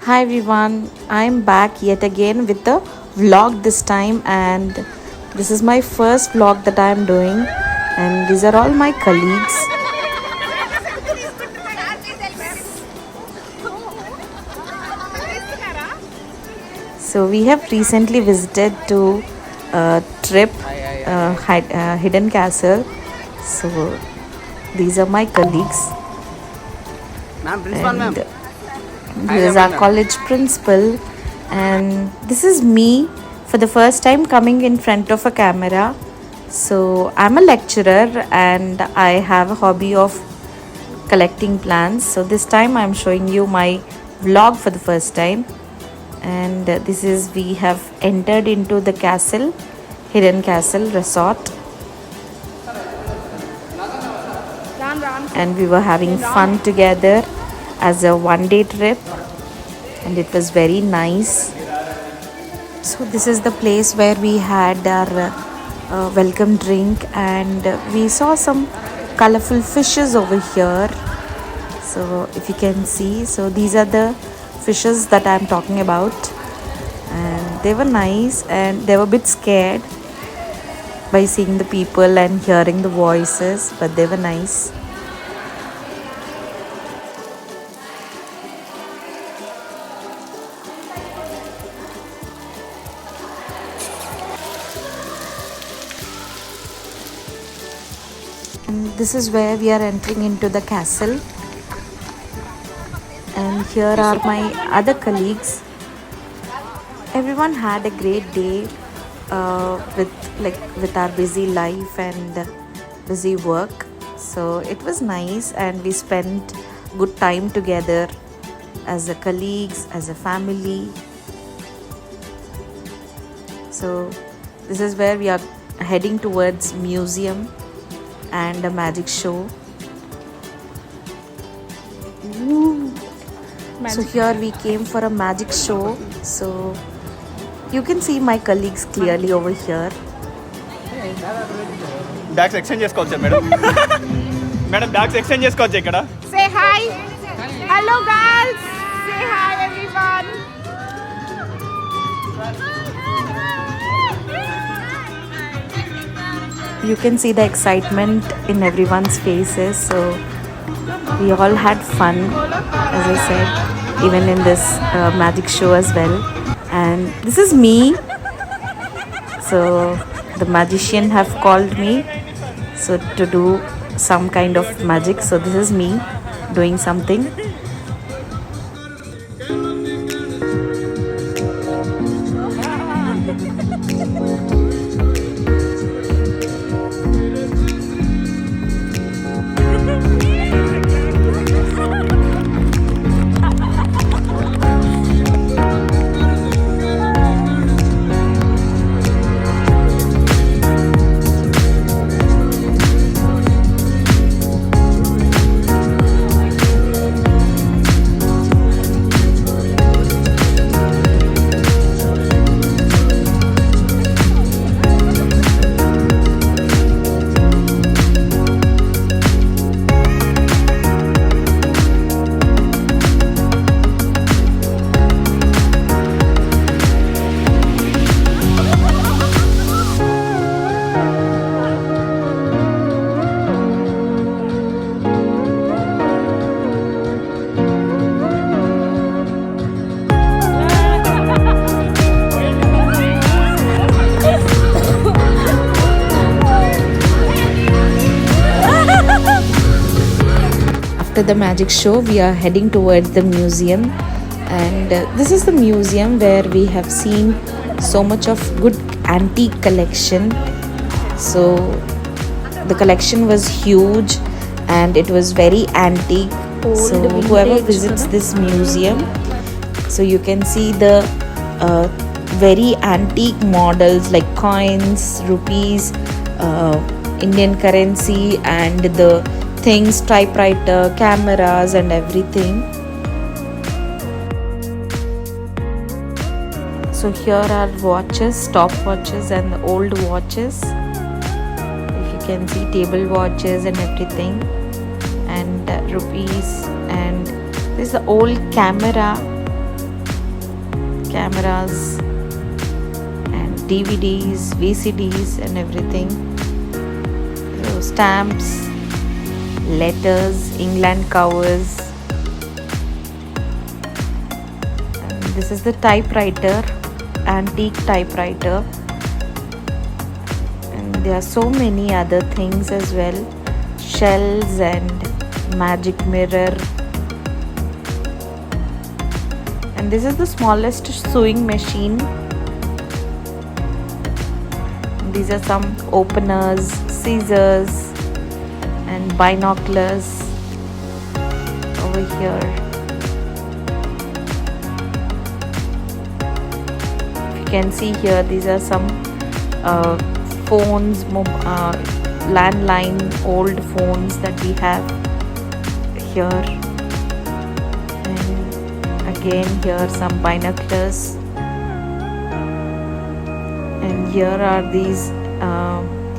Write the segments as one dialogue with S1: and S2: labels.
S1: Hi everyone, I'm back yet again with the vlog this time, and this is my first vlog that I'm doing, and these are all my colleagues. So we have recently visited to a trip, Hidden Castle. So these are my colleagues,
S2: Ma'am, principal ma'am.
S1: and this is our college principal, and this is me for the first time coming in front of a camera. So I'm a lecturer and I have a hobby of collecting plants. So this time I'm showing you my vlog for the first time, and this is we have entered into the castle, Hidden Castle Resort, and we were having fun together as a one-day trip, and it was very nice. So this is the place where we had our welcome drink, and we saw some colorful fishes over here. So if you can see, so these are the fishes that I'm talking about, and they were nice, and they were a bit scared by seeing the people and hearing the voices, but they were nice. And this is where we are entering into the castle, and here are my other colleagues. Everyone had a great day with our busy life and busy work. So it was nice, and we spent good time together as a colleagues, as a family. So this is where we are heading towards museum and a magic show. So here we came for a magic show. So you can see my colleagues clearly over here.
S3: Bags exchange చేసుకోవచ్చా madam? Madam bags exchange చేసుకోవచ్చు ఇక్కడ.
S4: Say hi. Hello, girls. Say hi, everyone.
S1: You can see the excitement in everyone's faces. So we all had fun, as I said, even in this magic show as well. And this is me. So the magician have called me so to do some kind of magic. So this is me doing something. After the magic show, we are heading towards the museum, and this is the museum where we have seen so much of good antique collection. So the collection was huge and it was very antique. So whoever visits this museum, so you can see the very antique models like coins, rupees, Indian currency, and the things, typewriter, cameras, and everything. So here are watches, stopwatches, and the old watches. If you can see, table watches and everything, and rupees, and this is the old camera cameras and DVDs, VCDs and everything. So stamps, letters, England covers. And this is the typewriter, antique typewriter. And there are so many other things as well. Shells and magic mirror. And this is the smallest sewing machine. These are some openers, scissors and binoculars over here. If you can see here, these are some phones, landline old phones that we have here. And again here some binoculars. And here are these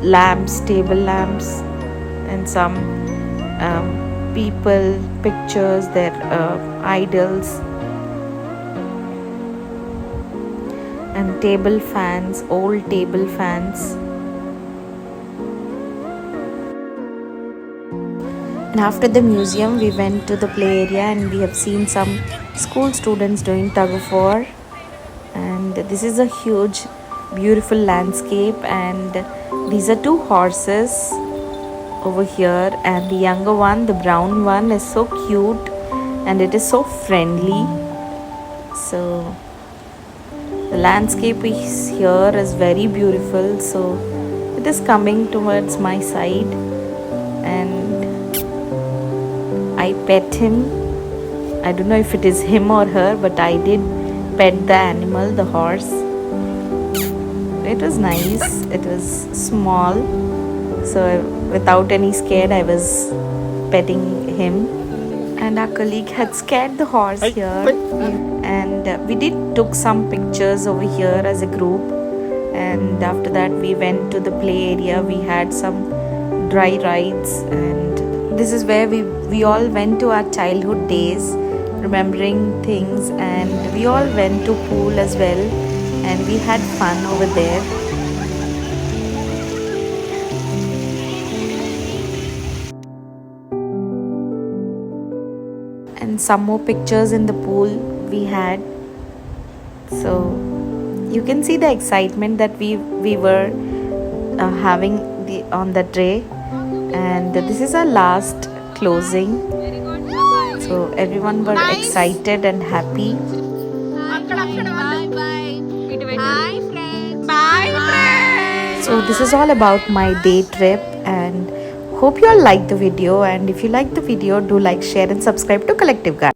S1: lamps, table lamps, and some people pictures, their idols, and table fans, old table fans. And after the museum we went to the play area and we have seen some school students doing tug of war. And this is a huge beautiful landscape, and these are two horses over here, and the younger one, the brown one, is so cute and it is so friendly. So the landscape is here is very beautiful. So it is coming towards my side and I pet him. I don't know if it is him or her, but I did pet the animal, the horse. It was nice. It was small, so without any scare I was petting him. And our colleague had scared the horse here, and we did took some pictures over here as a group. And after that we went to the play area. We had some dry rides, and this is where we all went to our childhood days, remembering things. And we all went to pool as well, and we had fun over there. And some more pictures in the pool we had. So you can see the excitement that we were having on that day. And this is our last closing. So everyone were excited and happy. So this is all about my day trip, and hope you all liked the video. And if you liked the video, do like, share and subscribe to Collective Garden.